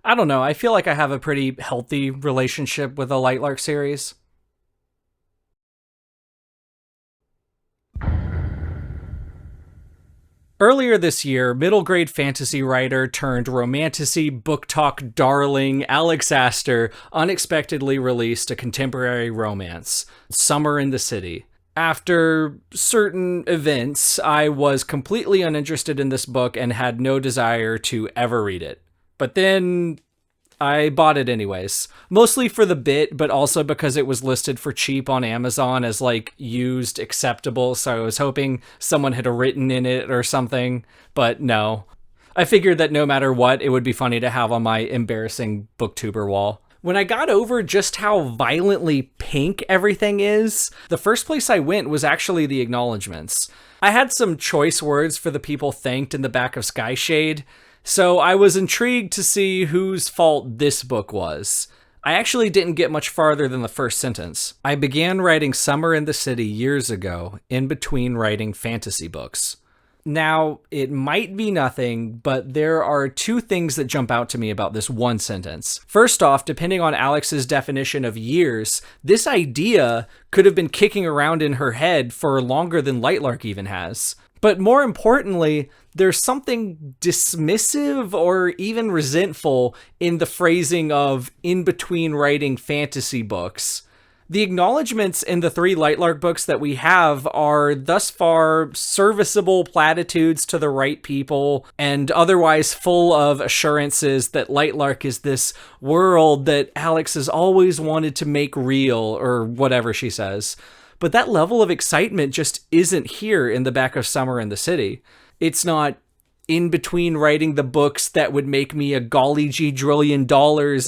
I don't know, I feel like I have a pretty healthy relationship with the Lightlark series. Earlier this year, middle grade fantasy writer turned romantasy booktok darling Alex Aster unexpectedly released a contemporary romance, Summer in the City. After certain events, I was completely uninterested in this book and had no desire to ever read it. But then I bought it anyways, mostly for the bit, but also because it was listed for cheap on Amazon as like used acceptable. So I was hoping someone had written in it or something, but no. I figured that no matter what, it would be funny to have on my embarrassing booktuber wall. When I got over just how violently pink everything is, the first place I went was actually the acknowledgements. I had some choice words for the people thanked in the back of Skyshade, so I was intrigued to see whose fault this book was. I actually didn't get much farther than the first sentence. I began writing Summer in the City years ago, in between writing fantasy books. Now, it might be nothing, but there are two things that jump out to me about this one sentence. First off, depending on Alex's definition of years, this idea could have been kicking around in her head for longer than Lightlark even has. But more importantly, there's something dismissive or even resentful in the phrasing of in between writing fantasy books. The acknowledgements in the 3 Lightlark books that we have are thus far serviceable platitudes to the right people and otherwise full of assurances that Lightlark is this world that Alex has always wanted to make real, or whatever she says. But that level of excitement just isn't here in the back of Summer in the City. It's not in between writing the books that would make me a golly gee $1 trillion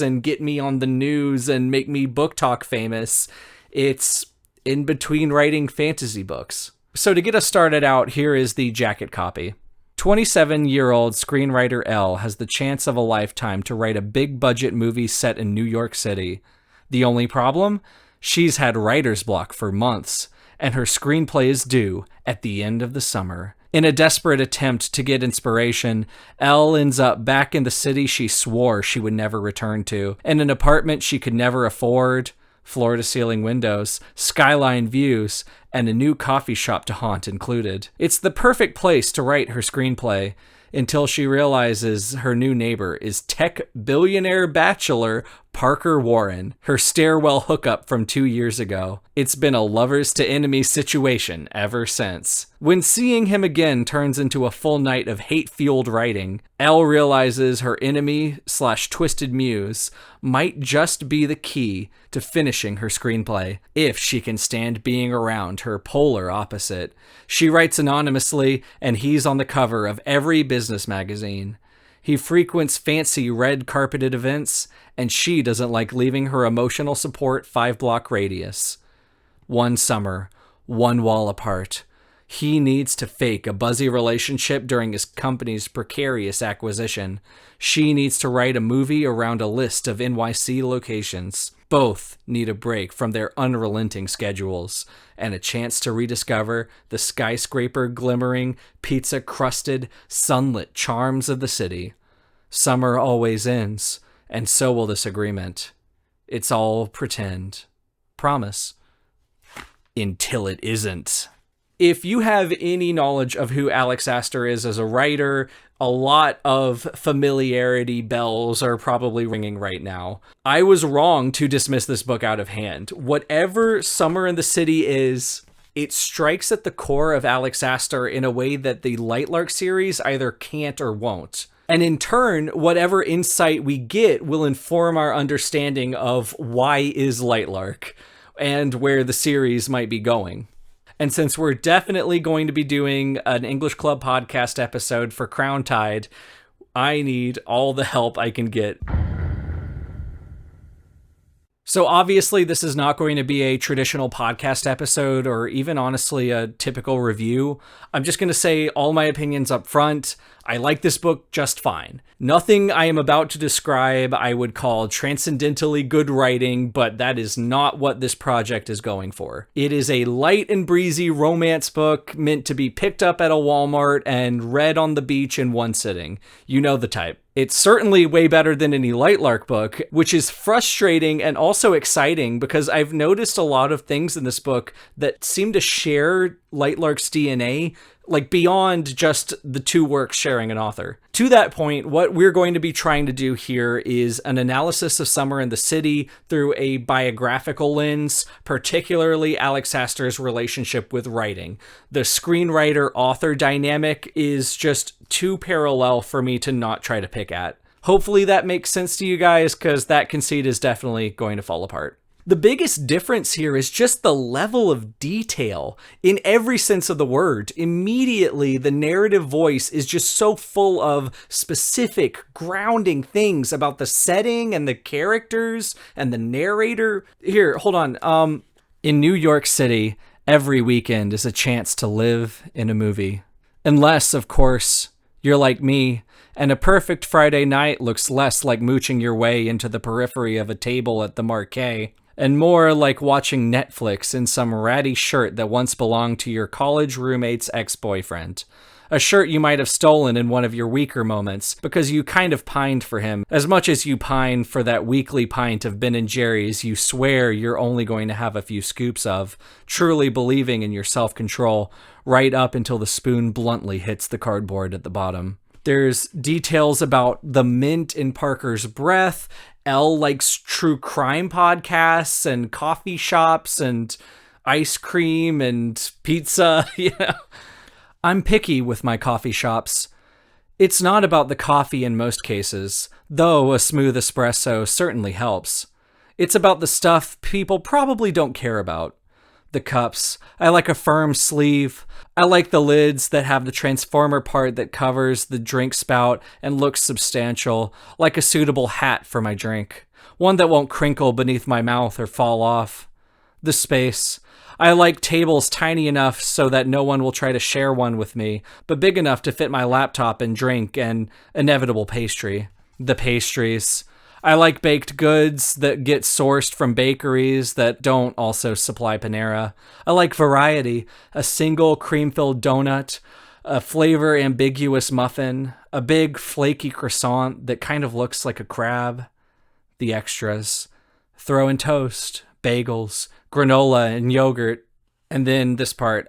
and get me on the news and make me booktok famous. It's in between writing fantasy books. So to get us started out, here is the jacket copy. 27-year-old screenwriter Elle has the chance of a lifetime to write a big-budget movie set in New York City. The only problem? She's had writer's block for months, and her screenplay is due at the end of the summer. In a desperate attempt to get inspiration, Elle ends up back in the city she swore she would never return to, in an apartment she could never afford, floor-to-ceiling windows, skyline views, and a new coffee shop to haunt included. It's the perfect place to write her screenplay, until she realizes her new neighbor is tech billionaire bachelor Parker Warren, her stairwell hookup from 2 years ago. It's been a lovers to enemies situation ever since. When seeing him again turns into a full night of hate-fueled writing, Elle realizes her enemy/twisted muse might just be the key to finishing her screenplay, if she can stand being around her polar opposite. She writes anonymously, and he's on the cover of every business magazine. He frequents fancy red-carpeted events, and she doesn't like leaving her emotional support 5-block radius. One summer, one wall apart. He needs to fake a buzzy relationship during his company's precarious acquisition. She needs to write a movie around a list of NYC locations. Both need a break from their unrelenting schedules and a chance to rediscover the skyscraper-glimmering, pizza-crusted, sunlit charms of the city. Summer always ends, and so will this agreement. It's all pretend. Promise. Until it isn't. If you have any knowledge of who Alex Aster is as a writer, a lot of familiarity bells are probably ringing right now. I was wrong to dismiss this book out of hand. Whatever Summer in the City is, it strikes at the core of Alex Aster in a way that the Lightlark series either can't or won't. And in turn, whatever insight we get will inform our understanding of why is Lightlark and where the series might be going. And since we're definitely going to be doing an English Club podcast episode for Crown Tide, I need all the help I can get. So obviously this is not going to be a traditional podcast episode or even honestly a typical review. I'm just going to say all my opinions up front. I like this book just fine. Nothing I am about to describe I would call transcendentally good writing, but that is not what this project is going for. It is a light and breezy romance book meant to be picked up at a Walmart and read on the beach in one sitting. You know the type. It's certainly way better than any Lightlark book, which is frustrating and also exciting because I've noticed a lot of things in this book that seem to share Lightlark's DNA, like beyond just the two works sharing an author. To that point, what we're going to be trying to do here is an analysis of Summer in the City through a biographical lens, particularly Alex Aster's relationship with writing. The screenwriter-author dynamic is just too parallel for me to not try to pick at. Hopefully that makes sense to you guys, because that conceit is definitely going to fall apart. The biggest difference here is just the level of detail in every sense of the word. Immediately, the narrative voice is just so full of specific, grounding things about the setting and the characters and the narrator. Here, hold on. In New York City, every weekend is a chance to live in a movie. Unless, of course, you're like me, and a perfect Friday night looks less like mooching your way into the periphery of a table at the Marquee, and more like watching Netflix in some ratty shirt that once belonged to your college roommate's ex-boyfriend. A shirt you might have stolen in one of your weaker moments, because you kind of pined for him, as much as you pine for that weekly pint of Ben & Jerry's you swear you're only going to have a few scoops of, truly believing in your self-control, right up until the spoon bluntly hits the cardboard at the bottom. There's details about the mint in Parker's breath. Elle likes true crime podcasts and coffee shops and ice cream and pizza. I'm picky with my coffee shops. It's not about the coffee in most cases, though a smooth espresso certainly helps. It's about the stuff people probably don't care about. The cups. I like a firm sleeve. I like the lids that have the transformer part that covers the drink spout and looks substantial, like a suitable hat for my drink. One that won't crinkle beneath my mouth or fall off. The space. I like tables tiny enough so that no one will try to share one with me, but big enough to fit my laptop and drink and inevitable pastry. The pastries. I like baked goods that get sourced from bakeries that don't also supply Panera. I like variety, a single cream-filled donut, a flavor-ambiguous muffin, a big flaky croissant that kind of looks like a crab. The extras. Throw in toast, bagels, granola, and yogurt. And then this part,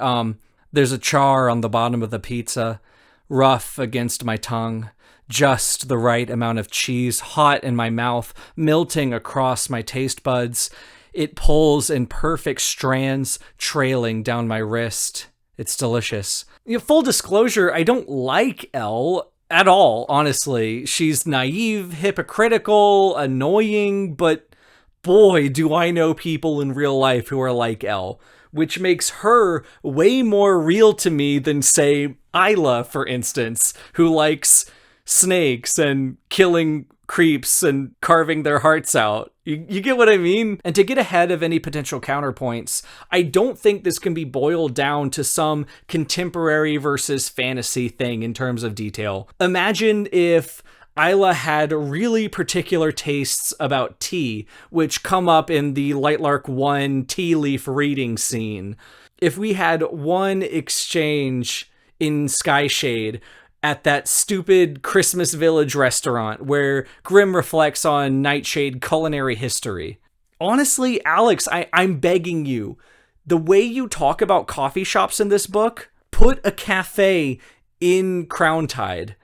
there's a char on the bottom of the pizza, rough against my tongue. Just the right amount of cheese, hot in my mouth, melting across my taste buds. It pulls in perfect strands, trailing down my wrist. It's delicious. Full disclosure, I don't like Elle at all, honestly. She's naive, hypocritical, annoying, but boy, do I know people in real life who are like Elle, which makes her way more real to me than, say, Isla, for instance, who likes snakes and killing creeps and carving their hearts out. You get what I mean? And to get ahead of any potential counterpoints, I don't think this can be boiled down to some contemporary versus fantasy thing in terms of detail. Imagine if Isla had really particular tastes about tea, which come up in the Lightlark 1 tea leaf reading scene. If we had one exchange in Skyshade at that stupid Christmas Village restaurant where Grimm reflects on Nightshade culinary history. Honestly, Alex, I'm begging you, the way you talk about coffee shops in this book, put a cafe in Crowntide.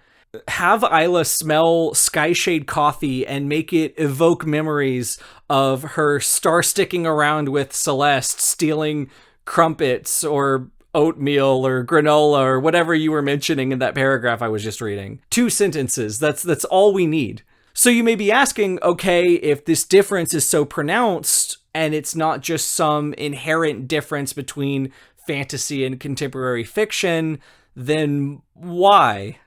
Have Isla smell Skyshade coffee and make it evoke memories of her star-sticking around with Celeste, stealing crumpets or oatmeal or granola or whatever you were mentioning in that paragraph I was just reading. 2 sentences. That's all we need. So you may be asking, okay, if this difference is so pronounced and it's not just some inherent difference between fantasy and contemporary fiction, then why?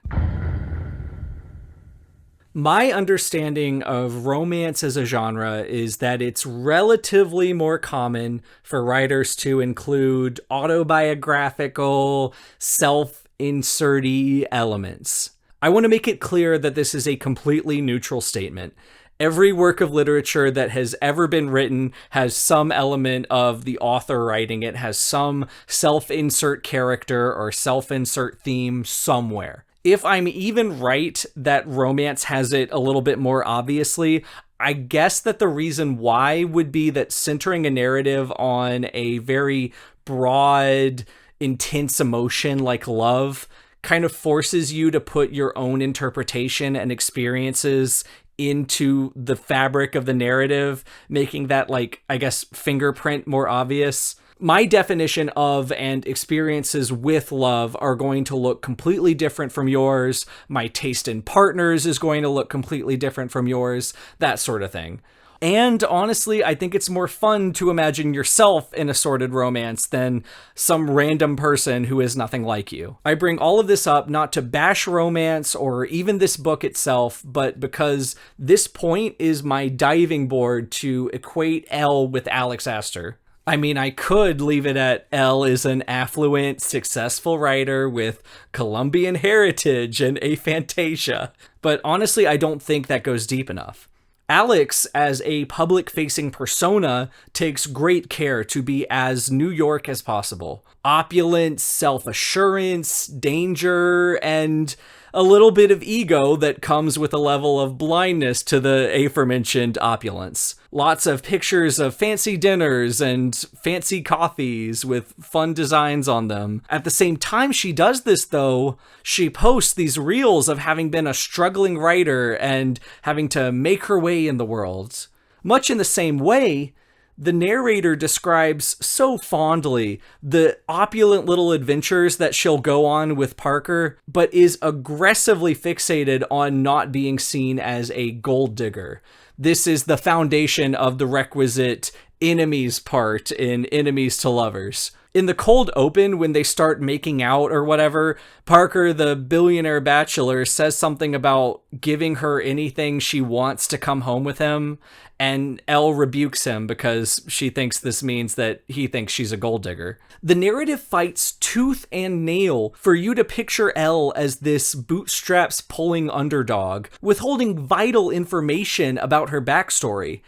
My understanding of romance as a genre is that it's relatively more common for writers to include autobiographical, self-insert-y elements. I want to make it clear that this is a completely neutral statement. Every work of literature that has ever been written has some element of the author writing it, has some self-insert character or self-insert theme somewhere. If I'm even right that romance has it a little bit more obviously, I guess that the reason why would be that centering a narrative on a very broad, intense emotion like love kind of forces you to put your own interpretation and experiences into the fabric of the narrative, making that, like, I guess, fingerprint more obvious. My definition of and experiences with love are going to look completely different from yours. My taste in partners is going to look completely different from yours, that sort of thing. And honestly, I think it's more fun to imagine yourself in a sordid romance than some random person who is nothing like you. I bring all of this up not to bash romance or even this book itself, but because this point is my diving board to equate Elle with Alex Aster. I mean, I could leave it at Elle is an affluent, successful writer with Colombian heritage and aphantasia, but honestly, I don't think that goes deep enough. Alex, as a public-facing persona, takes great care to be as New York as possible. Opulence, self-assurance, danger, and a little bit of ego that comes with a level of blindness to the aforementioned opulence. Lots of pictures of fancy dinners and fancy coffees with fun designs on them. At the same time she does this, though, she posts these reels of having been a struggling writer and having to make her way in the world. Much in the same way, the narrator describes so fondly the opulent little adventures that she'll go on with Parker, but is aggressively fixated on not being seen as a gold digger. This is the foundation of the requisite enemies part in Enemies to Lovers. In the cold open, when they start making out or whatever, Parker, the billionaire bachelor, says something about giving her anything she wants to come home with him, and Elle rebukes him because she thinks this means that he thinks she's a gold digger. The narrative fights tooth and nail for you to picture Elle as this bootstraps pulling underdog, withholding vital information about her backstory.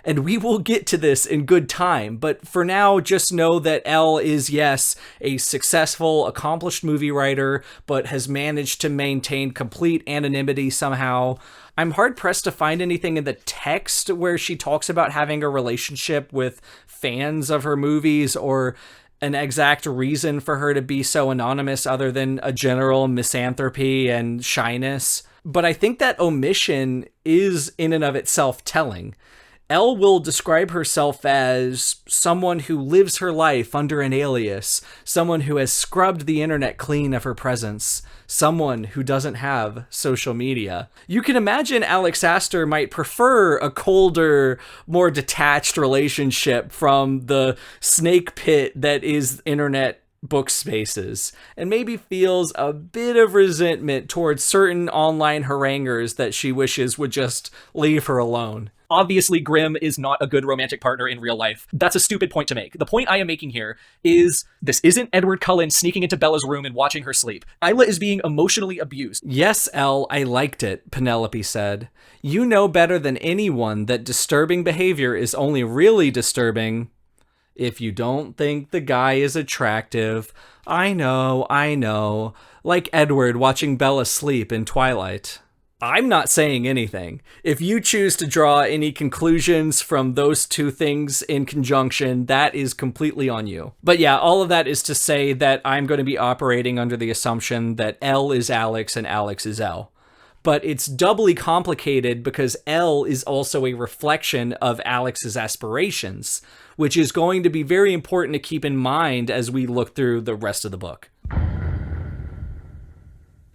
And we will get to this in good time, but for now, just know that Elle is, yes, a successful, accomplished movie writer, but has managed to maintain complete anonymity somehow. I'm hard-pressed to find anything in the text where she talks about having a relationship with fans of her movies or an exact reason for her to be so anonymous other than a general misanthropy and shyness. But I think that omission is in and of itself telling. Elle will describe herself as someone who lives her life under an alias, someone who has scrubbed the internet clean of her presence, someone who doesn't have social media. You can imagine Alex Aster might prefer a colder, more detached relationship from the snake pit that is internet book spaces, and maybe feels a bit of resentment towards certain online haranguers that she wishes would just leave her alone. Obviously, Grimm is not a good romantic partner in real life. That's a stupid point to make. The point I am making here is this isn't Edward Cullen sneaking into Bella's room and watching her sleep. Isla is being emotionally abused. Yes, Elle, I liked it, Penelope said. You know better than anyone that disturbing behavior is only really disturbing if you don't think the guy is attractive. I know. Like Edward watching Bella sleep in Twilight. I'm not saying anything. If you choose to draw any conclusions from those two things in conjunction, that is completely on you. But yeah, all of that is to say that I'm going to be operating under the assumption that Elle is Alex and Alex is Elle. But it's doubly complicated because Elle is also a reflection of Alex's aspirations, which is going to be very important to keep in mind as we look through the rest of the book.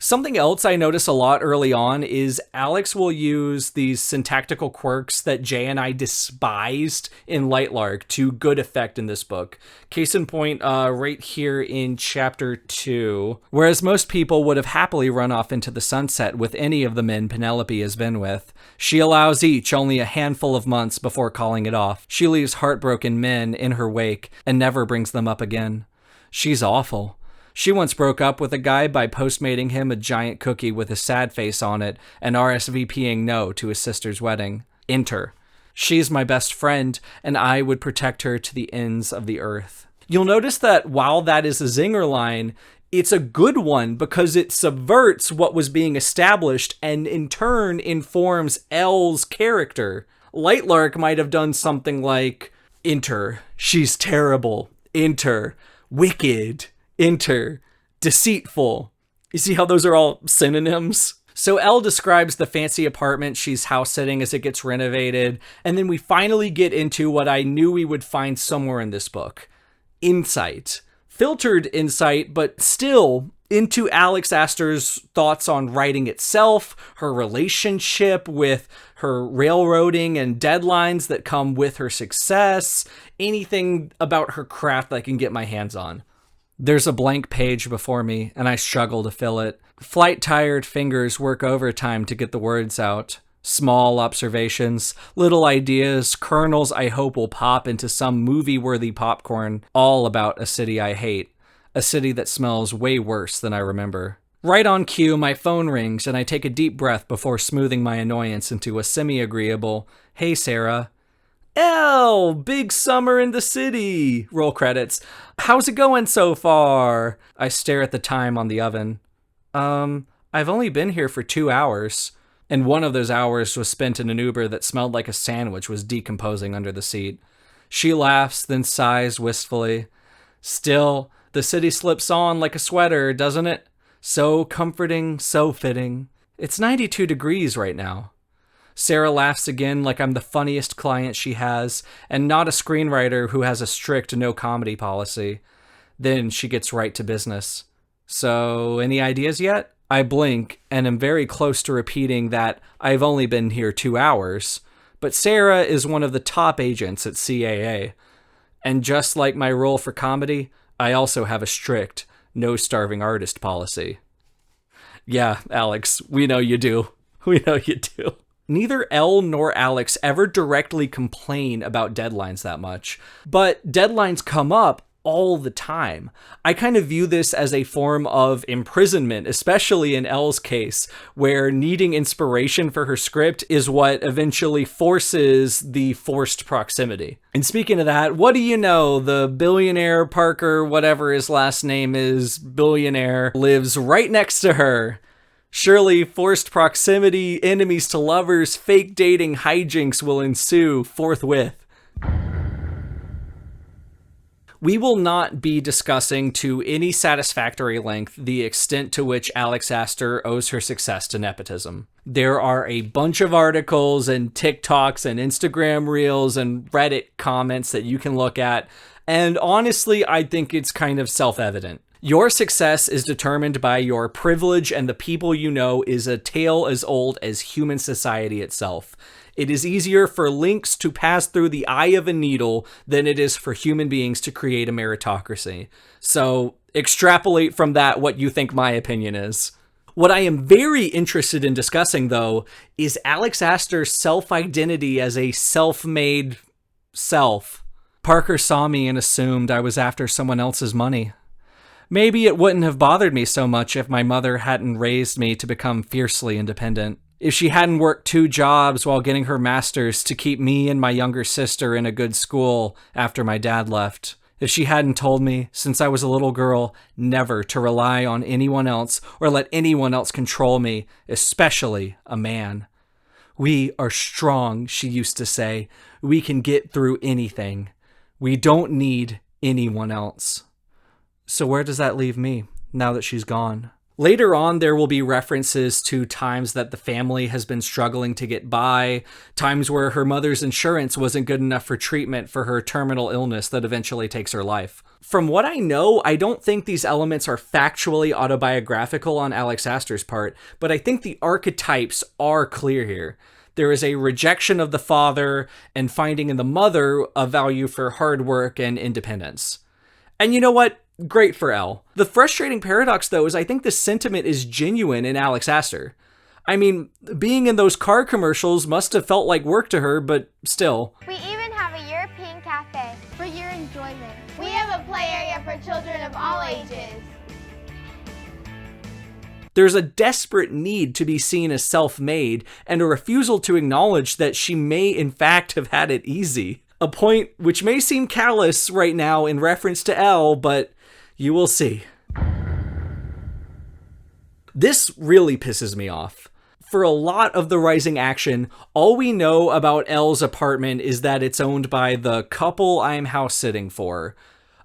Something else I notice a lot early on is Alex will use these syntactical quirks that Jay and I despised in Lightlark to good effect in this book. Case in point, right here in chapter 2, whereas most people would have happily run off into the sunset with any of the men Penelope has been with, she allows each only a handful of months before calling it off. She leaves heartbroken men in her wake and never brings them up again. She's awful. She once broke up with a guy by postmating him a giant cookie with a sad face on it and RSVPing no to his sister's wedding. Enter. She's my best friend, and I would protect her to the ends of the earth. You'll notice that while that is a zinger line, it's a good one because it subverts what was being established and in turn informs Elle's character. Lightlark might have done something like, enter, she's terrible, enter, wicked, enter, deceitful. You see how those are all synonyms? So Elle describes the fancy apartment she's house sitting as it gets renovated, and then we finally get into what I knew we would find somewhere in this book. Insight. Filtered insight, but still into Alex Aster's thoughts on writing itself, her relationship with her railroading and deadlines that come with her success, anything about her craft that I can get my hands on. There's a blank page before me, and I struggle to fill it. Flight-tired fingers work overtime to get the words out. Small observations, little ideas, kernels I hope will pop into some movie-worthy popcorn, all about a city I hate. A city that smells way worse than I remember. Right on cue, my phone rings, and I take a deep breath before smoothing my annoyance into a semi-agreeable, "Hey, Sarah." Elle, big summer in the city. Roll credits. How's it going so far? I stare at the time on the oven. I've only been here for 2 hours. And one of those hours was spent in an Uber that smelled like a sandwich was decomposing under the seat. She laughs, then sighs wistfully. Still, the city slips on like a sweater, doesn't it? So comforting, so fitting. It's 92 degrees right now. Sarah laughs again like I'm the funniest client she has, and not a screenwriter who has a strict no comedy policy. Then she gets right to business. So, any ideas yet? I blink and am very close to repeating that I've only been here 2 hours, but Sarah is one of the top agents at CAA. And just like my role for comedy, I also have a strict no starving artist policy. Yeah, Alex, we know you do. We know you do. Neither Elle nor Alex ever directly complain about deadlines that much, but deadlines come up all the time. I kind of view this as a form of imprisonment, especially in Elle's case, where needing inspiration for her script is what eventually forces the forced proximity. And speaking of that, what do you know? The billionaire Parker, whatever his last name is, billionaire, lives right next to her. Surely forced proximity, enemies to lovers, fake dating hijinks will ensue forthwith. We will not be discussing to any satisfactory length the extent to which Alex Aster owes her success to nepotism. There are a bunch of articles and TikToks and Instagram reels and Reddit comments that you can look at, and honestly, I think it's kind of self-evident. Your success is determined by your privilege, and the people you know is a tale as old as human society itself. It is easier for lynx to pass through the eye of a needle than it is for human beings to create a meritocracy. So extrapolate from that what you think my opinion is. What I am very interested in discussing, though, is Alex Aster's self-identity as a self-made self. Parker saw me and assumed I was after someone else's money. Maybe it wouldn't have bothered me so much if my mother hadn't raised me to become fiercely independent. If she hadn't worked 2 jobs while getting her master's to keep me and my younger sister in a good school after my dad left. If she hadn't told me, since I was a little girl, never to rely on anyone else or let anyone else control me, especially a man. We are strong, she used to say. We can get through anything. We don't need anyone else. So where does that leave me, now that she's gone? Later on, there will be references to times that the family has been struggling to get by, times where her mother's insurance wasn't good enough for treatment for her terminal illness that eventually takes her life. From what I know, I don't think these elements are factually autobiographical on Alex Aster's part, but I think the archetypes are clear here. There is a rejection of the father and finding in the mother a value for hard work and independence. And you know what? Great for Elle. The frustrating paradox, though, is I think the sentiment is genuine in Alex Aster. I mean, being in those car commercials must have felt like work to her, but still. We even have a European cafe for your enjoyment. We have a play area for children of all ages. There's a desperate need to be seen as self-made and a refusal to acknowledge that she may in fact have had it easy. A point which may seem callous right now in reference to Elle, but you will see. This really pisses me off. For a lot of the rising action, all we know about Elle's apartment is that it's owned by the couple I'm house sitting for.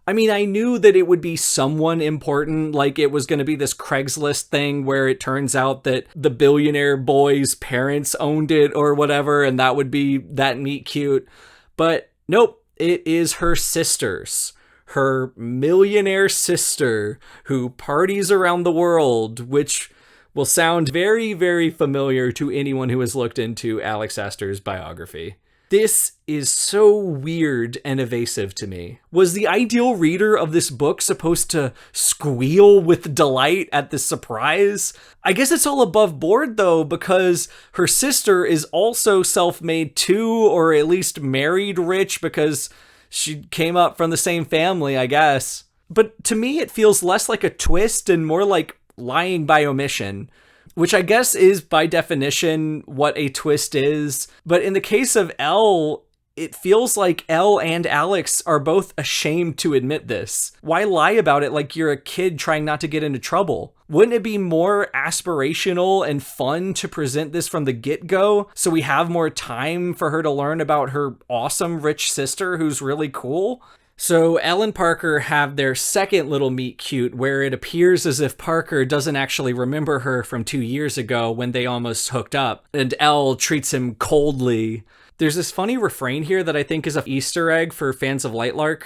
I mean, I knew that it would be someone important, like it was going to be this Craigslist thing where it turns out that the billionaire boy's parents owned it or whatever, and that would be that meet cute. But nope, it is her sister's. Her millionaire sister who parties around the world, which will sound very, very familiar to anyone who has looked into Alex Aster's biography. This is so weird and evasive to me. Was the ideal reader of this book supposed to squeal with delight at the surprise? I guess it's all above board though, because her sister is also self-made too, or at least married rich because she came up from the same family, I guess. But to me, it feels less like a twist and more like lying by omission, which I guess is by definition what a twist is. But in the case of Elle, it feels like Elle and Alex are both ashamed to admit this. Why lie about it like you're a kid trying not to get into trouble? Wouldn't it be more aspirational and fun to present this from the get-go so we have more time for her to learn about her awesome rich sister who's really cool? So Elle and Parker have their second little meet cute where it appears as if Parker doesn't actually remember her from 2 years ago when they almost hooked up, and Elle treats him coldly. There's this funny refrain here that I think is an Easter egg for fans of Lightlark.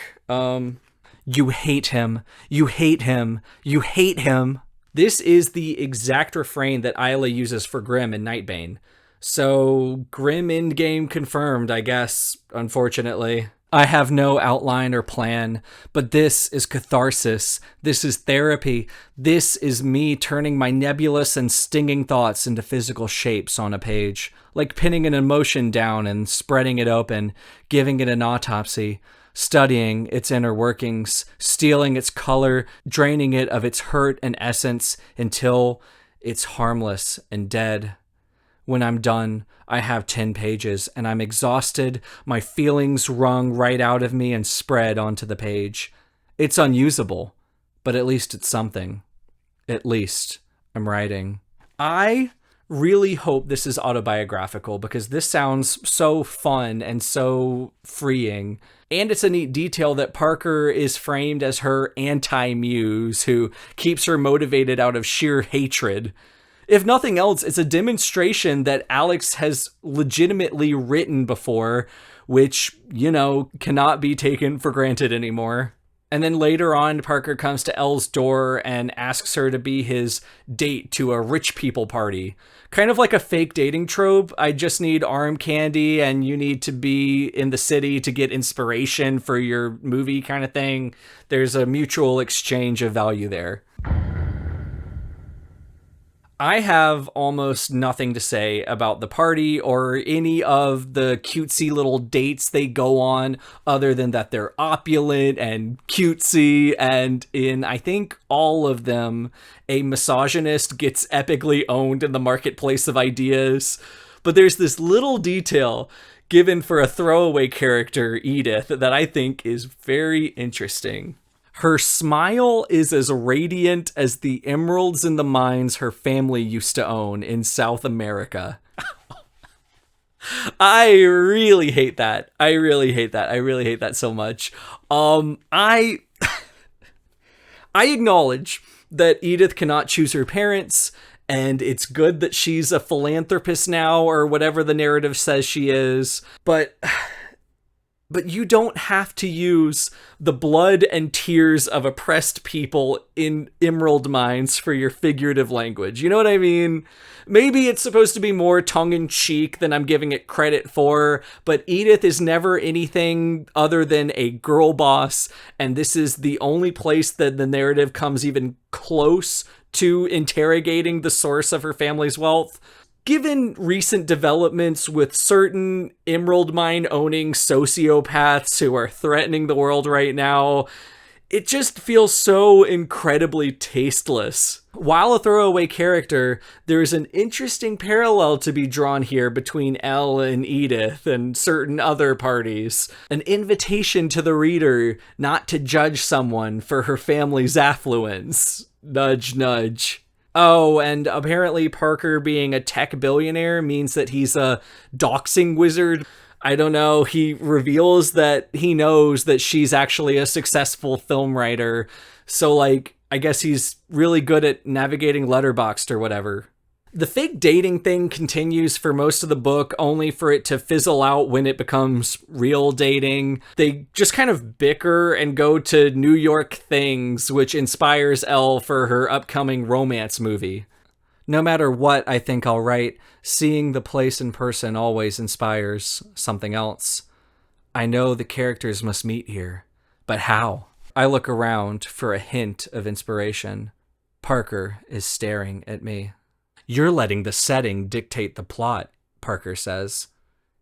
You hate him. You hate him. You hate him. This is the exact refrain that Isla uses for Grimm in Nightbane. So Grimm endgame confirmed, I guess, unfortunately. I have no outline or plan, but this is catharsis. This is therapy. This is me turning my nebulous and stinging thoughts into physical shapes on a page, like pinning an emotion down and spreading it open, giving it an autopsy, studying its inner workings, stealing its color, draining it of its hurt and essence until it's harmless and dead. When I'm done, I have 10 pages, and I'm exhausted, my feelings wrung right out of me and spread onto the page. It's unusable, but at least it's something. At least I'm writing. I really hope this is autobiographical because this sounds so fun and so freeing. And it's a neat detail that Parker is framed as her anti-muse who keeps her motivated out of sheer hatred. If nothing else, it's a demonstration that Alex has legitimately written before, which, cannot be taken for granted anymore. And then later on, Parker comes to Elle's door and asks her to be his date to a rich people party. Kind of like a fake dating trope. I just need arm candy and you need to be in the city to get inspiration for your movie kind of thing. There's a mutual exchange of value there. I have almost nothing to say about the party or any of the cutesy little dates they go on other than that they're opulent and cutesy, and in, I think, all of them, a misogynist gets epically owned in the marketplace of ideas. But there's this little detail given for a throwaway character, Edith, that I think is very interesting. Her smile is as radiant as the emeralds in the mines her family used to own in South America. I really hate that. I really hate that so much. I acknowledge that Edith cannot choose her parents, and it's good that she's a philanthropist now, or whatever the narrative says she is, but you don't have to use the blood and tears of oppressed people in emerald mines for your figurative language. You know what I mean? Maybe it's supposed to be more tongue-in-cheek than I'm giving it credit for, but Edith is never anything other than a girl boss, and this is the only place that the narrative comes even close to interrogating the source of her family's wealth. Given recent developments with certain emerald mine owning sociopaths who are threatening the world right now, it just feels so incredibly tasteless. While a throwaway character, there's an interesting parallel to be drawn here between Elle and Edith and certain other parties. An invitation to the reader not to judge someone for her family's affluence. Nudge, nudge. Oh, and apparently Parker being a tech billionaire means that he's a doxing wizard. I don't know. He reveals that he knows that she's actually a successful film writer. So, like, I guess he's really good at navigating Letterboxd or whatever. The fake dating thing continues for most of the book, only for it to fizzle out when it becomes real dating. They just kind of bicker and go to New York things, which inspires Elle for her upcoming romance movie. No matter what I think I'll write, seeing the place in person always inspires something else. I know the characters must meet here, but how? I look around for a hint of inspiration. Parker is staring at me. You're letting the setting dictate the plot, Parker says.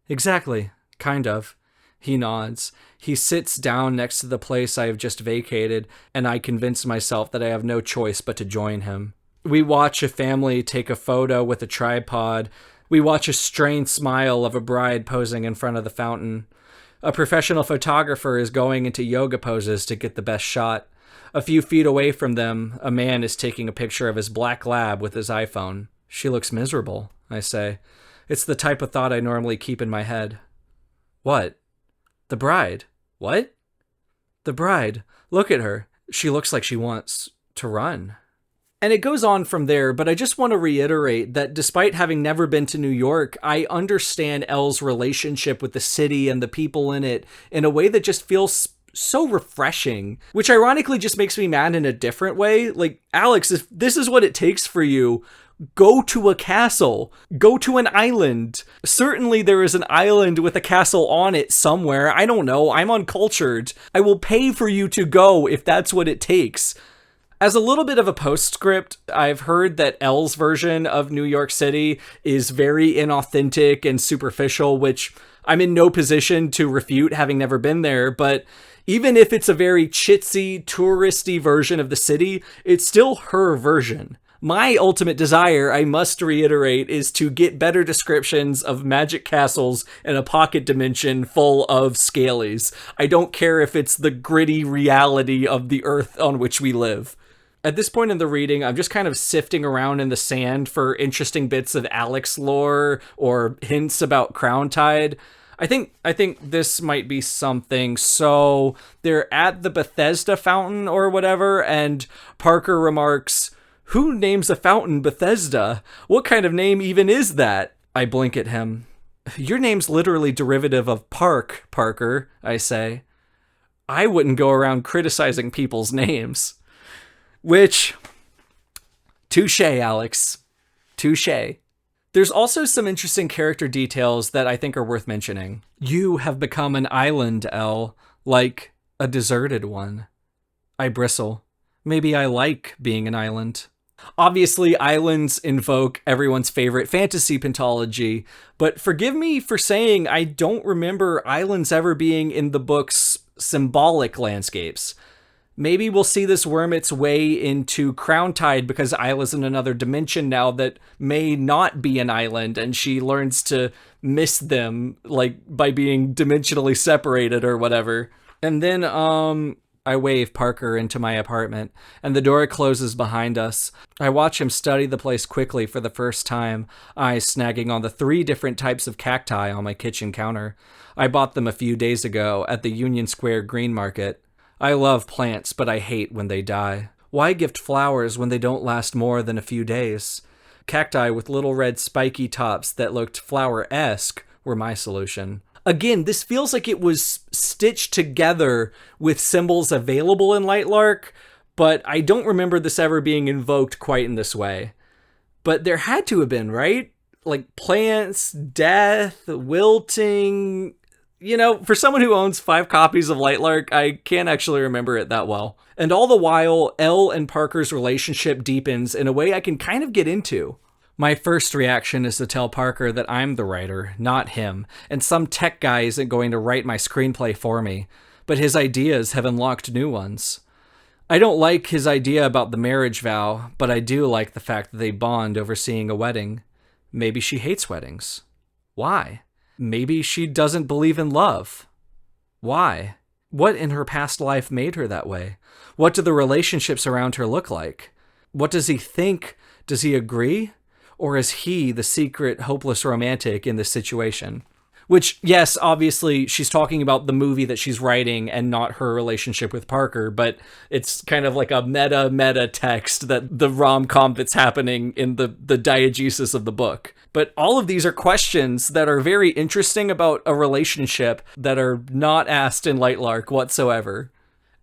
Exactly, kind of. He nods. He sits down next to the place I have just vacated, and I convince myself that I have no choice but to join him. We watch a family take a photo with a tripod. We watch a strained smile of a bride posing in front of the fountain. A professional photographer is going into yoga poses to get the best shot. A few feet away from them, a man is taking a picture of his black lab with his iPhone. She looks miserable, I say. It's the type of thought I normally keep in my head. What? The bride. What? The bride. Look at her. She looks like she wants to run. And it goes on from there, but I just want to reiterate that despite having never been to New York, I understand Elle's relationship with the city and the people in it in a way that just feels so refreshing, which ironically just makes me mad in a different way. Like, Alex, if this is what it takes for you, go to a castle. Go to an island. Certainly there is an island with a castle on it somewhere. I don't know. I'm uncultured. I will pay for you to go if that's what it takes. As a little bit of a postscript, I've heard that Elle's version of New York City is very inauthentic and superficial, which I'm in no position to refute, having never been there, but even if it's a very chitsy, touristy version of the city, it's still her version. My ultimate desire, I must reiterate, is to get better descriptions of magic castles in a pocket dimension full of scalies. I don't care if it's the gritty reality of the earth on which we live. At this point in the reading, I'm just kind of sifting around in the sand for interesting bits of Alex lore or hints about Crown Tide. I think this might be something. So they're at the Bethesda fountain or whatever, and Parker remarks, "Who names a fountain Bethesda? What kind of name even is that?" I blink at him. "Your name's literally derivative of park, Parker," I say. I wouldn't go around criticizing people's names. Which, touche, Alex. Touche. There's also some interesting character details that I think are worth mentioning. You have become an island, Elle, like a deserted one. I bristle. Maybe I like being an island. Obviously, islands invoke everyone's favorite fantasy pentology, but forgive me for saying I don't remember islands ever being in the book's symbolic landscapes. Maybe we'll see this worm its way into Crown Tide because Isla's in another dimension now that may not be an island, and she learns to miss them, like, by being dimensionally separated or whatever. And then, I wave Parker into my apartment, and the door closes behind us. I watch him study the place quickly for the first time, eyes snagging on the 3 different types of cacti on my kitchen counter. I bought them a few days ago at the Union Square Green Market. I love plants, but I hate when they die. Why gift flowers when they don't last more than a few days? Cacti with little red spiky tops that looked flower-esque were my solution. Again, this feels like it was stitched together with symbols available in Lightlark, but I don't remember this ever being invoked quite in this way. But there had to have been, right? Like plants, death, wilting. You know, for someone who owns 5 copies of Lightlark, I can't actually remember it that well. And all the while, Elle and Parker's relationship deepens in a way I can kind of get into. My first reaction is to tell Parker that I'm the writer, not him, and some tech guy isn't going to write my screenplay for me, but his ideas have unlocked new ones. I don't like his idea about the marriage vow, but I do like the fact that they bond over seeing a wedding. Maybe she hates weddings. Why? Maybe she doesn't believe in love. Why? What in her past life made her that way? What do the relationships around her look like? What does he think Does he agree? Or is he the secret, hopeless romantic in this situation? Which, yes, obviously, she's talking about the movie that she's writing and not her relationship with Parker, but it's kind of like a meta text that the rom-com that's happening in the diegesis of the book. But all of these are questions that are very interesting about a relationship that are not asked in Lightlark whatsoever.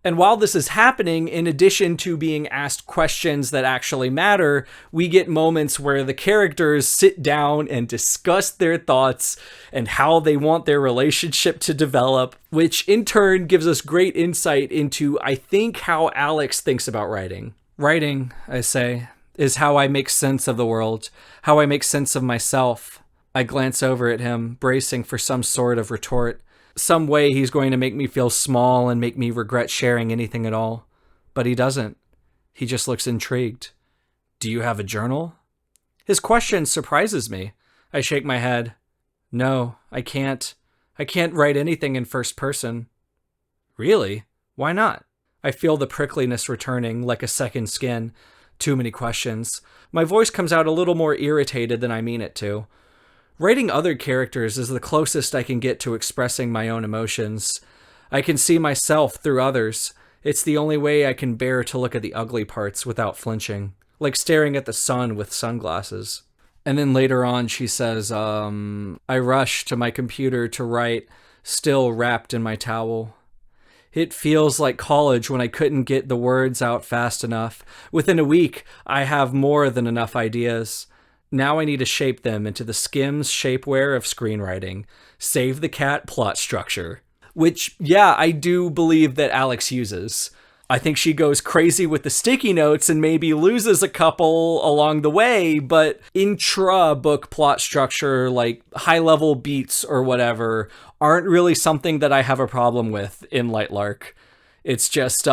And while this is happening, in addition to being asked questions that actually matter, we get moments where the characters sit down and discuss their thoughts and how they want their relationship to develop, which in turn gives us great insight into, I think, how Alex thinks about writing. Writing, I say, is how I make sense of the world, how I make sense of myself. I glance over at him, bracing for some sort of retort. Some way he's going to make me feel small and make me regret sharing anything at all. But he doesn't. He just looks intrigued. Do you have a journal? His question surprises me. I shake my head. No, I can't. I can't write anything in first person. Really? Why not? I feel the prickliness returning like a second skin. Too many questions. My voice comes out a little more irritated than I mean it to. Writing other characters is the closest I can get to expressing my own emotions. I can see myself through others. It's the only way I can bear to look at the ugly parts without flinching, like staring at the sun with sunglasses. And then later on she says, I rush to my computer to write, still wrapped in my towel. It feels like college when I couldn't get the words out fast enough. Within a week, I have more than enough ideas. Now I need to shape them into the Skims shapeware of screenwriting. Save the cat plot structure. Which, yeah, I do believe that Alex uses. I think she goes crazy with the sticky notes and maybe loses a couple along the way, but intra-book plot structure, like high-level beats or whatever, aren't really something that I have a problem with in Lightlark. It's just,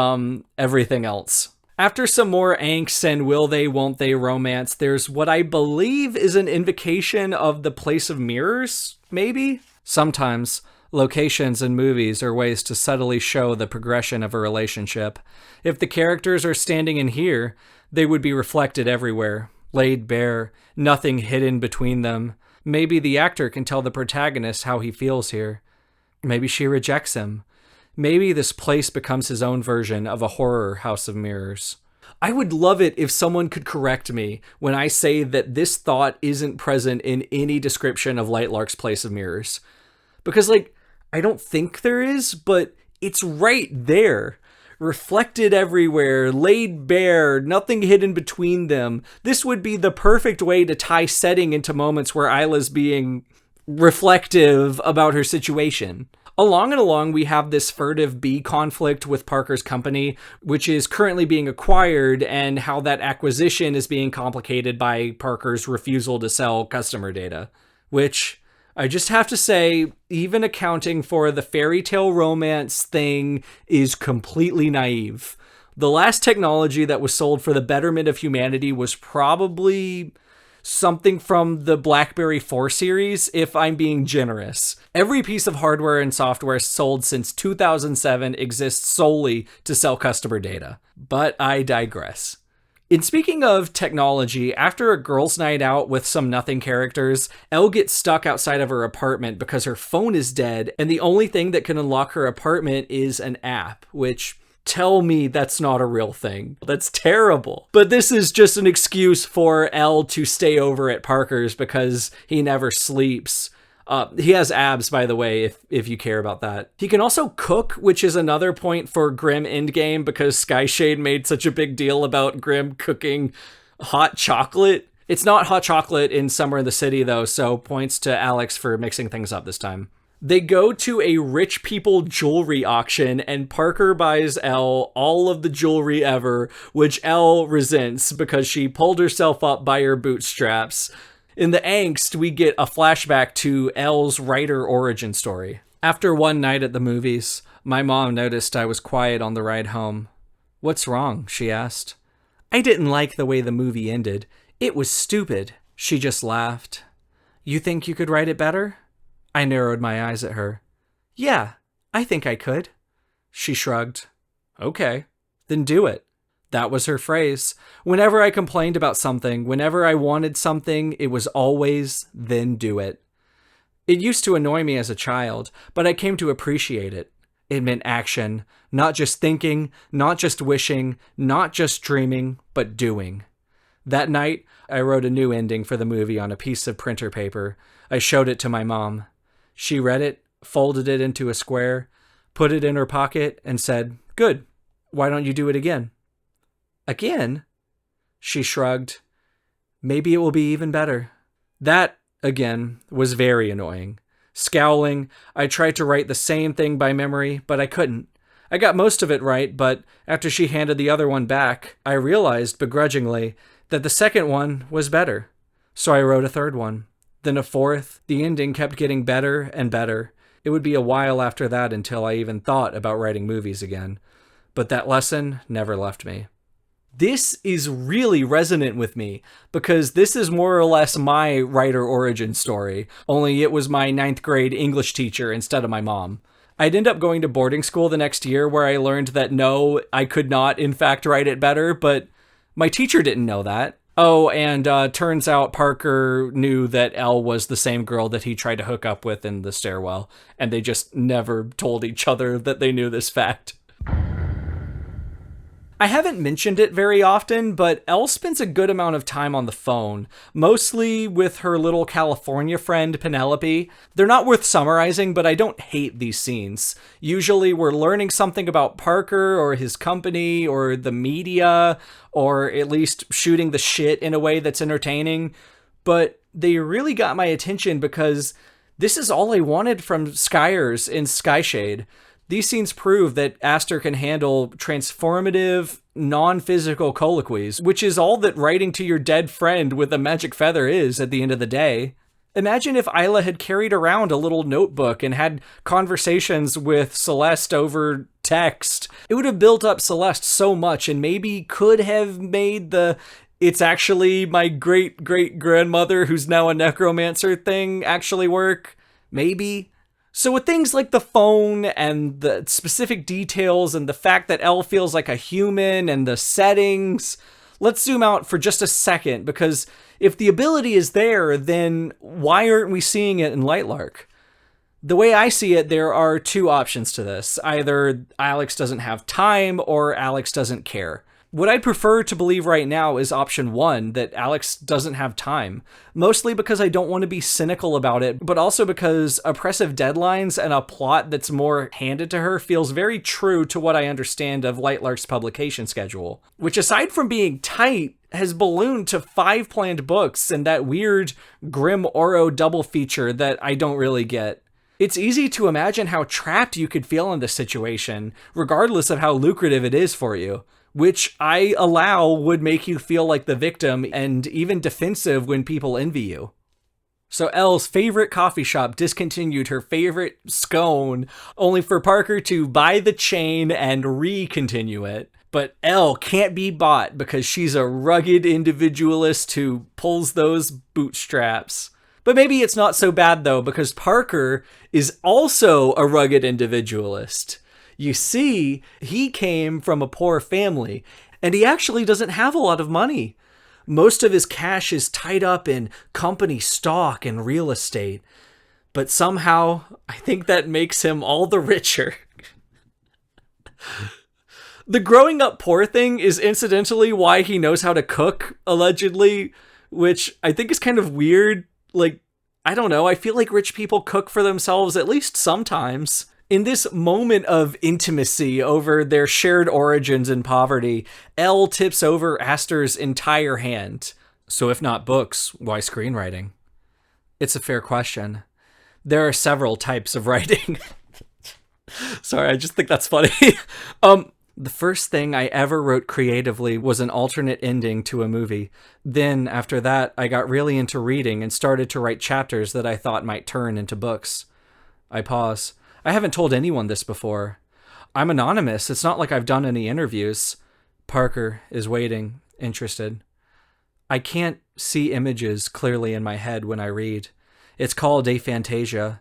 everything else. After some more angst and will they, won't they romance, there's what I believe is an invocation of the Place of Mirrors, maybe? Sometimes, locations in movies are ways to subtly show the progression of a relationship. If the characters are standing in here, they would be reflected everywhere, laid bare, nothing hidden between them. Maybe the actor can tell the protagonist how he feels here. Maybe she rejects him. Maybe this place becomes his own version of a horror House of Mirrors. I would love it if someone could correct me when I say that this thought isn't present in any description of Lightlark's Place of Mirrors. Because, I don't think there is, but it's right there. Reflected everywhere, laid bare, nothing hidden between them. This would be the perfect way to tie setting into moments where Isla's being reflective about her situation. Along, we have this furtive bee conflict with Parker's company, which is currently being acquired, and how that acquisition is being complicated by Parker's refusal to sell customer data. Which, I just have to say, even accounting for the fairy tale romance thing is completely naive. The last technology that was sold for the betterment of humanity was probably something from the BlackBerry 4 series, if I'm being generous. Every piece of hardware and software sold since 2007 exists solely to sell customer data. But I digress. In speaking of technology, after a girls' night out with some nothing characters, Elle gets stuck outside of her apartment because her phone is dead, and the only thing that can unlock her apartment is an app, which... tell me that's not a real thing. That's terrible. But this is just an excuse for Elle to stay over at Parker's because he never sleeps. He has abs, by the way, if you care about that. He can also cook, which is another point for Grimm endgame because Skyshade made such a big deal about Grimm cooking hot chocolate. It's not hot chocolate in Summer in the City, though, so points to Alex for mixing things up this time. They go to a rich people jewelry auction, and Parker buys Elle all of the jewelry ever, which Elle resents because she pulled herself up by her bootstraps. In the angst, we get a flashback to Elle's writer origin story. After one night at the movies, my mom noticed I was quiet on the ride home. "What's wrong?" she asked. "I didn't like the way the movie ended. It was stupid." She just laughed. "You think you could write it better?" I narrowed my eyes at her. "Yeah, I think I could." She shrugged. "Okay, then do it." That was her phrase. Whenever I complained about something, whenever I wanted something, it was always, then do it. It used to annoy me as a child, but I came to appreciate it. It meant action, not just thinking, not just wishing, not just dreaming, but doing. That night, I wrote a new ending for the movie on a piece of printer paper. I showed it to my mom. She read it, folded it into a square, put it in her pocket, and said, "Good. Why don't you do it again?" "Again?" She shrugged. "Maybe it will be even better." That, again, was very annoying. Scowling, I tried to write the same thing by memory, but I couldn't. I got most of it right, but after she handed the other one back, I realized, begrudgingly, that the second one was better. So I wrote a third one. Then a fourth. The ending kept getting better and better. It would be a while after that until I even thought about writing movies again. But that lesson never left me. This is really resonant with me because this is more or less my writer origin story, only it was my 9th grade English teacher instead of my mom. I'd end up going to boarding school the next year where I learned that no, I could not in fact write it better, but my teacher didn't know that. Oh, and turns out Parker knew that Elle was the same girl that he tried to hook up with in the stairwell, and they just never told each other that they knew this fact. I haven't mentioned it very often, but Elle spends a good amount of time on the phone, mostly with her little California friend, Penelope. They're not worth summarizing, but I don't hate these scenes. Usually we're learning something about Parker or his company or the media, or at least shooting the shit in a way that's entertaining. But they really got my attention because this is all I wanted from Skyers in Skyshade. These scenes prove that Aster can handle transformative, non-physical colloquies, which is all that writing to your dead friend with a magic feather is at the end of the day. Imagine if Isla had carried around a little notebook and had conversations with Celeste over text. It would have built up Celeste so much and maybe could have made the "it's actually my great-great-grandmother who's now a necromancer" thing actually work. Maybe. So with things like the phone and the specific details and the fact that Elle feels like a human and the settings, let's zoom out for just a second, because if the ability is there, then why aren't we seeing it in Lightlark? The way I see it, there are two options to this. Either Alex doesn't have time or Alex doesn't care. What I'd prefer to believe right now is option one, that Alex doesn't have time. Mostly because I don't want to be cynical about it, but also because oppressive deadlines and a plot that's more handed to her feels very true to what I understand of Lightlark's publication schedule. Which, aside from being tight, has ballooned to 5 planned books and that weird Grim Oro double feature that I don't really get. It's easy to imagine how trapped you could feel in this situation, regardless of how lucrative it is for you. Which I allow would make you feel like the victim and even defensive when people envy you. So Elle's favorite coffee shop discontinued her favorite scone, only for Parker to buy the chain and re-continue it. But Elle can't be bought because she's a rugged individualist who pulls those bootstraps. But maybe it's not so bad though, because Parker is also a rugged individualist. You see, he came from a poor family, and he actually doesn't have a lot of money. Most of his cash is tied up in company stock and real estate. But somehow, I think that makes him all the richer. The growing up poor thing is incidentally why he knows how to cook, allegedly, which I think is kind of weird. Like, I don't know, I feel like rich people cook for themselves at least sometimes. In this moment of intimacy over their shared origins in poverty, Elle tips over Aster's entire hand. So if not books, why screenwriting? It's a fair question. There are several types of writing. Sorry, I just think that's funny. The first thing I ever wrote creatively was an alternate ending to a movie. Then, after that, I got really into reading and started to write chapters that I thought might turn into books. I pause. I haven't told anyone this before. I'm anonymous. It's not like I've done any interviews. Parker is waiting, interested. I can't see images clearly in my head when I read. It's called aphantasia,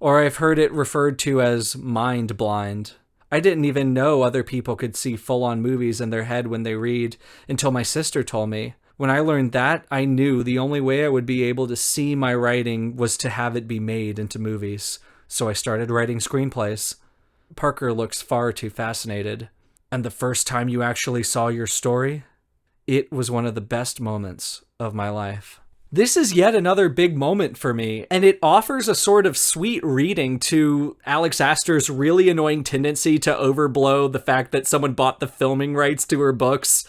or I've heard it referred to as mind blind. I didn't even know other people could see full-on movies in their head when they read until my sister told me. When I learned that, I knew the only way I would be able to see my writing was to have it be made into movies. So I started writing screenplays. Parker looks far too fascinated. And the first time you actually saw your story, it was one of the best moments of my life. This is yet another big moment for me, and it offers a sort of sweet reading to Alex Aster's really annoying tendency to overblow the fact that someone bought the filming rights to her books,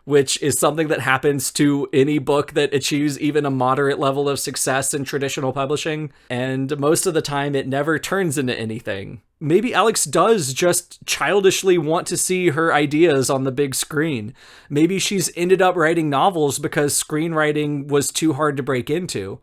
which is something that happens to any book that achieves even a moderate level of success in traditional publishing, and most of the time it never turns into anything. Maybe Alex does just childishly want to see her ideas on the big screen. Maybe she's ended up writing novels because screenwriting was too hard to break into.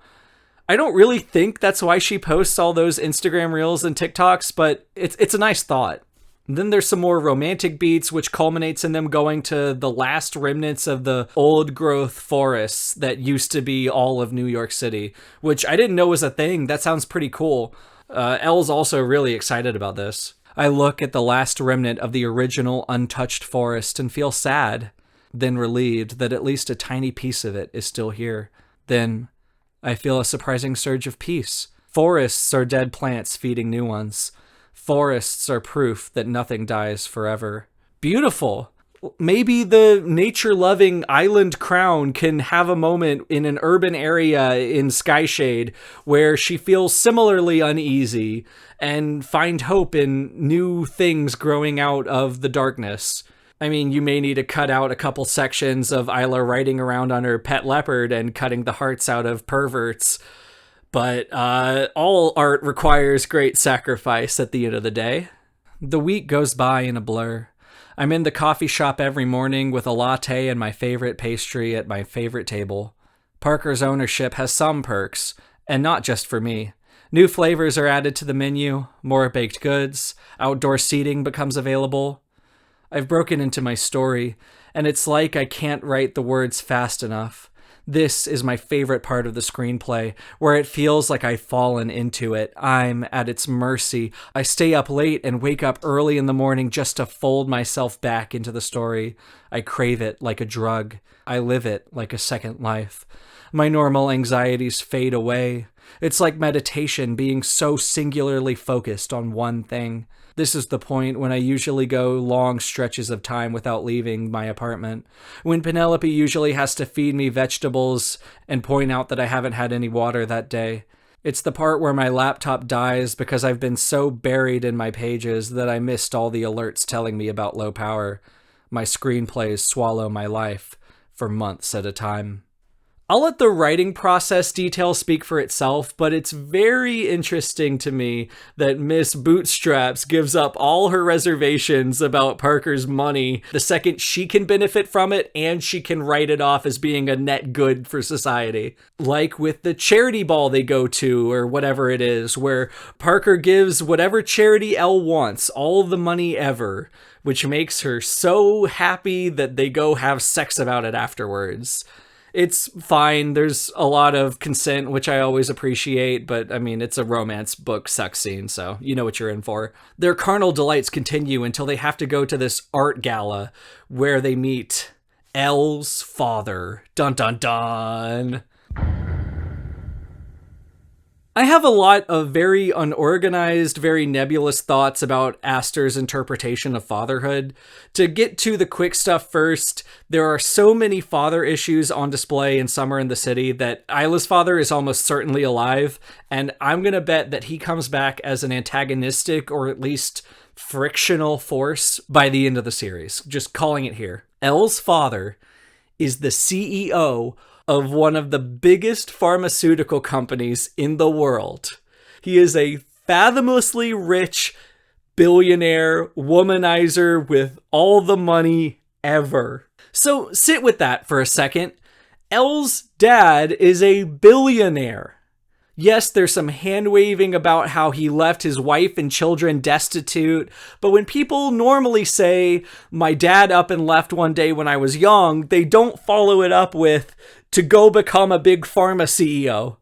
I don't really think that's why she posts all those Instagram reels and TikToks, but it's a nice thought. Then there's some more romantic beats, which culminates in them going to the last remnants of the old growth forests that used to be all of New York City, which I didn't know was a thing. That sounds pretty cool. Elle's also really excited about this. I look at the last remnant of the original untouched forest and feel sad, then relieved that at least a tiny piece of it is still here. Then I feel a surprising surge of peace. Forests are dead plants feeding new ones. Forests are proof that nothing dies forever. Beautiful. Maybe the nature-loving island crown can have a moment in an urban area in Skyshade where she feels similarly uneasy and find hope in new things growing out of the darkness. I mean, you may need to cut out a couple sections of Isla riding around on her pet leopard and cutting the hearts out of perverts, but all art requires great sacrifice at the end of the day. The week goes by in a blur. I'm in the coffee shop every morning with a latte and my favorite pastry at my favorite table. Parker's ownership has some perks, and not just for me. New flavors are added to the menu, more baked goods, outdoor seating becomes available. I've broken into my story, and it's like I can't write the words fast enough. This is my favorite part of the screenplay, where it feels like I've fallen into it. I'm at its mercy. I stay up late and wake up early in the morning just to fold myself back into the story. I crave it like a drug. I live it like a second life. My normal anxieties fade away. It's like meditation, being so singularly focused on one thing. This is the point when I usually go long stretches of time without leaving my apartment. When Penelope usually has to feed me vegetables and point out that I haven't had any water that day. It's the part where my laptop dies because I've been so buried in my pages that I missed all the alerts telling me about low power. My screenplays swallow my life for months at a time. I'll let the writing process detail speak for itself, but it's very interesting to me that Miss Bootstraps gives up all her reservations about Parker's money the second she can benefit from it and she can write it off as being a net good for society. Like with the charity ball they go to or whatever it is, where Parker gives whatever charity Elle wants, all the money ever, which makes her so happy that they go have sex about it afterwards. It's fine. There's a lot of consent, which I always appreciate, but I mean, it's a romance book sex scene, so you know what you're in for. Their carnal delights continue until they have to go to this art gala where they meet Elle's father. Dun dun dun. I have a lot of very unorganized, very nebulous thoughts about Aster's interpretation of fatherhood. To get to the quick stuff first, there are so many father issues on display in Summer in the City that Isla's father is almost certainly alive, and I'm gonna bet that he comes back as an antagonistic or at least frictional force by the end of the series. Just calling it here. Elle's father is the CEO of one of the biggest pharmaceutical companies in the world. He is a fathomlessly rich billionaire womanizer with all the money ever. So sit with that for a second. Elle's dad is a billionaire. Yes, there's some hand-waving about how he left his wife and children destitute, but when people normally say, my dad up and left one day when I was young, they don't follow it up with, to go become a big pharma CEO.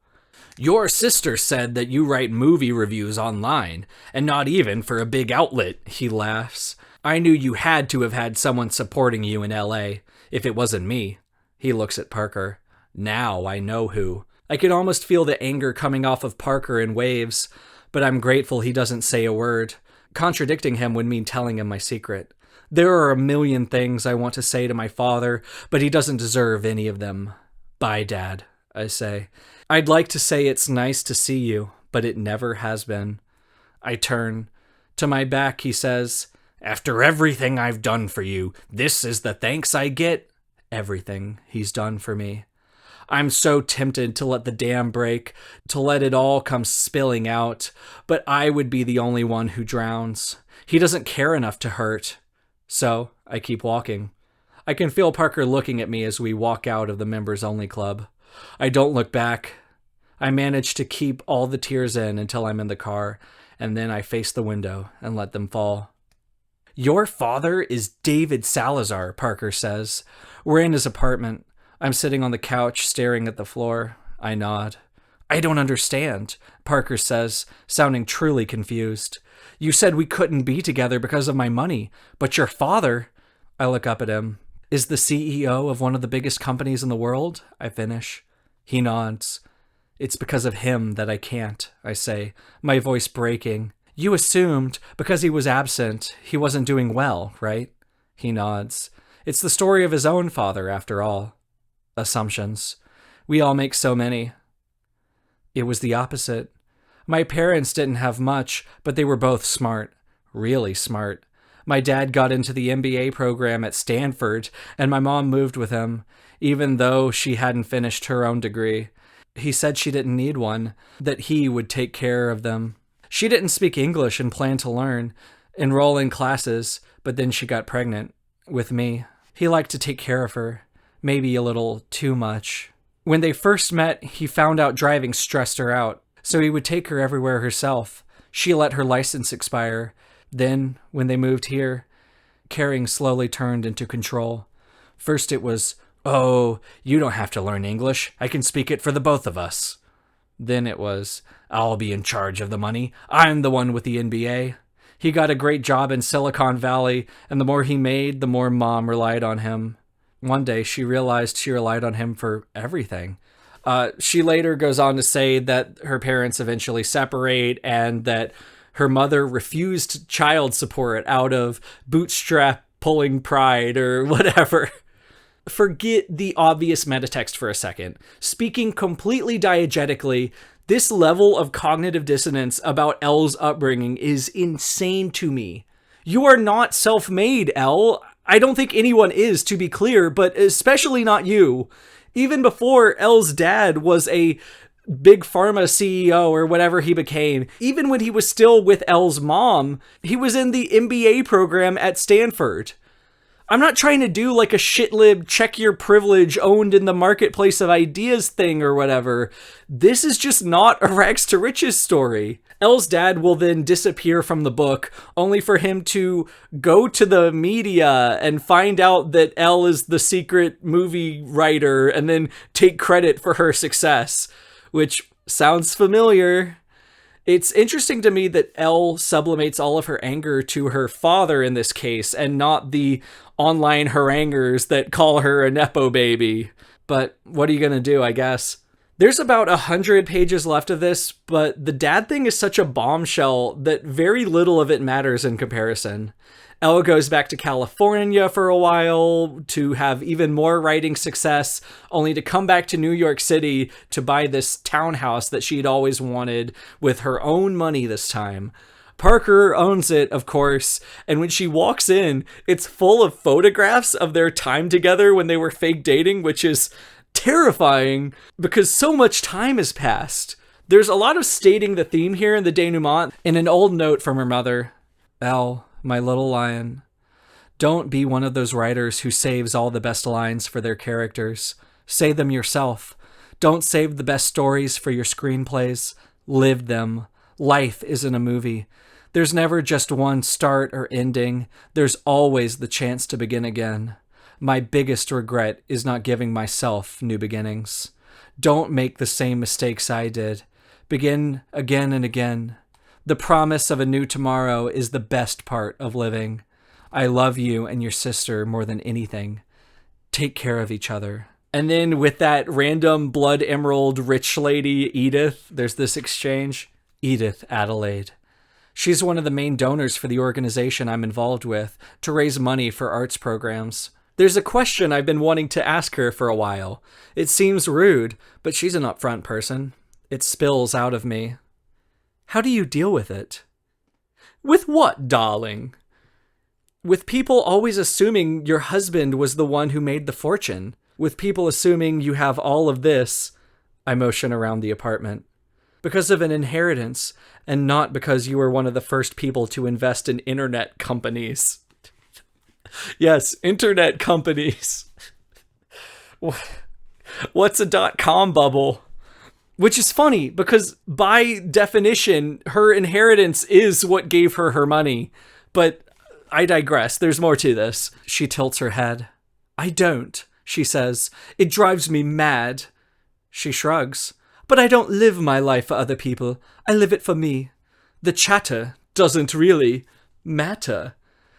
Your sister said that you write movie reviews online, and not even for a big outlet, he laughs. I knew you had to have had someone supporting you in LA. If it wasn't me. He looks at Parker. Now I know who. I can almost feel the anger coming off of Parker in waves, but I'm grateful he doesn't say a word. Contradicting him would mean telling him my secret. There are a million things I want to say to my father, but he doesn't deserve any of them. Bye, Dad, I say. I'd like to say it's nice to see you, but it never has been. I turn. To my back, he says, after everything I've done for you, this is the thanks I get? Everything he's done for me. I'm so tempted to let the dam break, to let it all come spilling out, but I would be the only one who drowns. He doesn't care enough to hurt. So I keep walking. I can feel Parker looking at me as we walk out of the members-only club. I don't look back. I manage to keep all the tears in until I'm in the car, and then I face the window and let them fall. Your father is David Salazar, Parker says. We're in his apartment. I'm sitting on the couch staring at the floor. I nod. I don't understand, Parker says, sounding truly confused. You said we couldn't be together because of my money, but your father... I look up at him. Is the CEO of one of the biggest companies in the world? I finish. He nods. It's because of him that I can't, I say, my voice breaking. You assumed, because he was absent, he wasn't doing well, right? He nods. It's the story of his own father, after all. Assumptions. We all make so many. It was the opposite. My parents didn't have much, but they were both smart. Really smart. My dad got into the MBA program at Stanford, and my mom moved with him, even though she hadn't finished her own degree. He said she didn't need one, that he would take care of them. She didn't speak English and planned to learn, enroll in classes, but then she got pregnant with me. He liked to take care of her, maybe a little too much. When they first met, he found out driving stressed her out, so he would take her everywhere herself. She let her license expire. Then, when they moved here, caring slowly turned into control. First it was, oh, you don't have to learn English. I can speak it for the both of us. Then it was, I'll be in charge of the money. I'm the one with the MBA. He got a great job in Silicon Valley, and the more he made, the more Mom relied on him. One day, she realized she relied on him for everything. She later goes on to say that her parents eventually separate and that her mother refused child support out of bootstrap pulling pride or whatever. Forget the obvious metatext for a second. Speaking completely diegetically, this level of cognitive dissonance about Elle's upbringing is insane to me. You are not self-made, Elle. I don't think anyone is, to be clear, but especially not you. Even before Elle's dad was a big pharma CEO or whatever he became, even when he was still with Elle's mom, he was in the MBA program at Stanford. I'm not trying to do like a shitlib check your privilege owned in the marketplace of ideas thing or whatever. This is just not a rags to riches story. Elle's dad will then disappear from the book, only for him to go to the media and find out that Elle is the secret movie writer and then take credit for her success, which sounds familiar. It's interesting to me that Elle sublimates all of her anger to her father in this case, and not the online haranguers that call her a Nepo baby. But what are you gonna do, I guess? There's about 100 pages left of this, but the dad thing is such a bombshell that very little of it matters in comparison. Elle goes back to California for a while to have even more writing success, only to come back to New York City to buy this townhouse that she'd always wanted with her own money this time. Parker owns it, of course, and when she walks in, it's full of photographs of their time together when they were fake dating, which is terrifying because so much time has passed. There's a lot of stating the theme here in the denouement in an old note from her mother. Elle, my little lion, don't be one of those writers who saves all the best lines for their characters. Say them yourself. Don't save the best stories for your screenplays. Live them. Life isn't a movie. There's never just one start or ending. There's always the chance to begin again. My biggest regret is not giving myself new beginnings. Don't make the same mistakes I did. Begin again and again. The promise of a new tomorrow is the best part of living. I love you and your sister more than anything. Take care of each other. And then with that random blood emerald rich lady, Edith, there's this exchange. Edith Adelaide. She's one of the main donors for the organization I'm involved with to raise money for arts programs. There's a question I've been wanting to ask her for a while. It seems rude, but she's an upfront person. It spills out of me. How do you deal with it? With what, darling? With people always assuming your husband was the one who made the fortune. With people assuming you have all of this. I motion around the apartment. Because of an inheritance, and not because you were one of the first people to invest in internet companies. Yes, internet companies. What's a .com bubble? Which is funny, because by definition, her inheritance is what gave her her money. But I digress. There's more to this. She tilts her head. I don't, she says. It drives me mad. She shrugs. But I don't live my life for other people. I live it for me. The chatter doesn't really matter.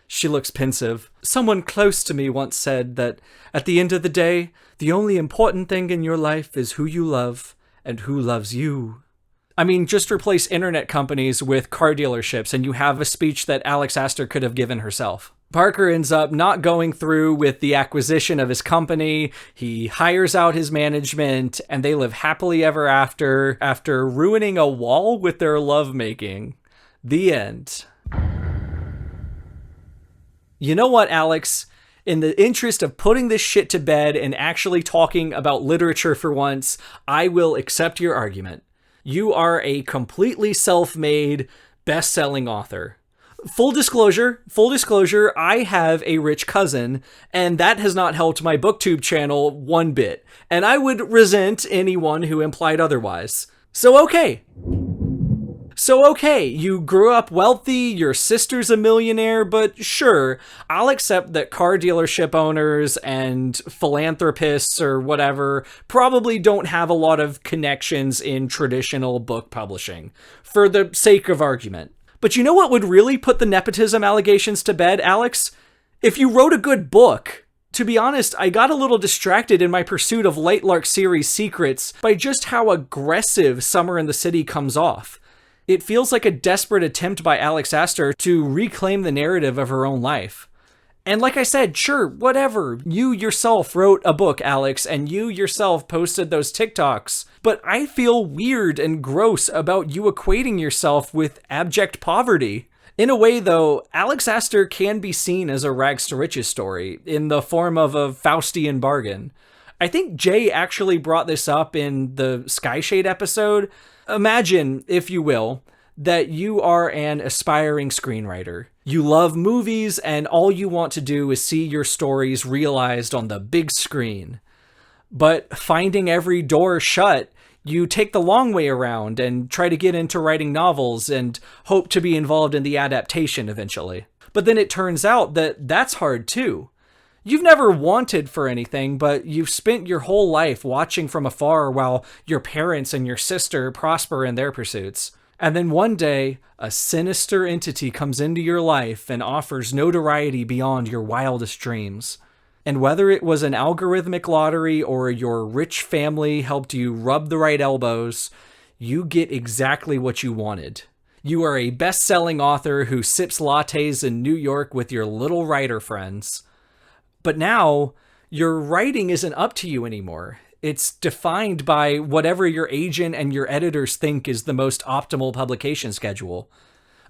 She looks pensive. Someone close to me once said that at the end of the day, the only important thing in your life is who you love and who loves you. I mean, just replace internet companies with car dealerships and you have a speech that Alex Aster could have given herself. Parker ends up not going through with the acquisition of his company. He hires out his management and they live happily ever after ruining a wall with their lovemaking. The end. You know what, Alex? In the interest of putting this shit to bed and actually talking about literature for once, I will accept your argument. You are a completely self-made, best-selling author. Full disclosure, I have a rich cousin, and that has not helped my booktube channel one bit, and I would resent anyone who implied otherwise. So okay, you grew up wealthy, your sister's a millionaire, but sure, I'll accept that car dealership owners and philanthropists or whatever probably don't have a lot of connections in traditional book publishing, for the sake of argument. But you know what would really put the nepotism allegations to bed, Alex? If you wrote a good book. To be honest, I got a little distracted in my pursuit of Lightlark series secrets by just how aggressive Summer in the City comes off. It feels like a desperate attempt by Alex Aster to reclaim the narrative of her own life. And like I said, sure, whatever. You yourself wrote a book, Alex, and you yourself posted those TikToks. But I feel weird and gross about you equating yourself with abject poverty. In a way, though, Alex Aster can be seen as a rags to riches story, in the form of a Faustian bargain. I think Jay actually brought this up in the Skyshade episode. Imagine, if you will, that you are an aspiring screenwriter. You love movies, and all you want to do is see your stories realized on the big screen. But finding every door shut, you take the long way around and try to get into writing novels and hope to be involved in the adaptation eventually. But then it turns out that that's hard too. You've never wanted for anything, but you've spent your whole life watching from afar while your parents and your sister prosper in their pursuits. And then one day, a sinister entity comes into your life and offers notoriety beyond your wildest dreams. And whether it was an algorithmic lottery or your rich family helped you rub the right elbows, you get exactly what you wanted. You are a best-selling author who sips lattes in New York with your little writer friends. But now, your writing isn't up to you anymore. It's defined by whatever your agent and your editors think is the most optimal publication schedule.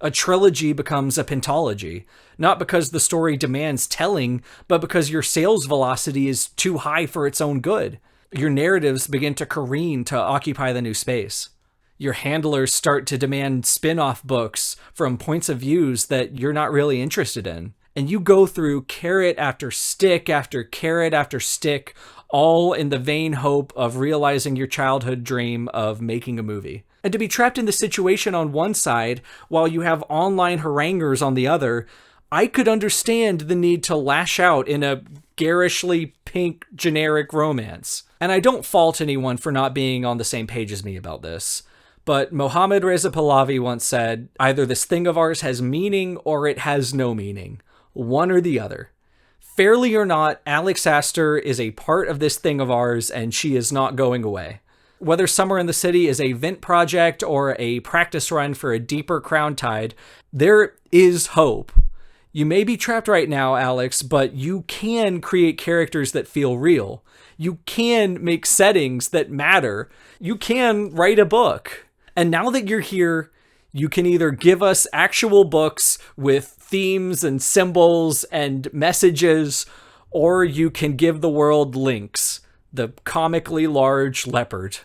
A trilogy becomes a pentology, not because the story demands telling, but because your sales velocity is too high for its own good. Your narratives begin to careen to occupy the new space. Your handlers start to demand spin-off books from points of views that you're not really interested in. And you go through carrot after stick after carrot after stick, all in the vain hope of realizing your childhood dream of making a movie. And to be trapped in the situation on one side, while you have online haranguers on the other, I could understand the need to lash out in a garishly pink generic romance. And I don't fault anyone for not being on the same page as me about this. But Mohammad Reza Pahlavi once said, either this thing of ours has meaning or it has no meaning. One or the other. Fairly or not, Alex Aster is a part of this thing of ours, and she is not going away. Whether Summer in the City is a vent project or a practice run for a deeper Crown Tide, there is hope. You may be trapped right now, Alex, but you can create characters that feel real. You can make settings that matter. You can write a book. And now that you're here, you can either give us actual books with themes and symbols and messages, or you can give the world Lynx, the comically large leopard.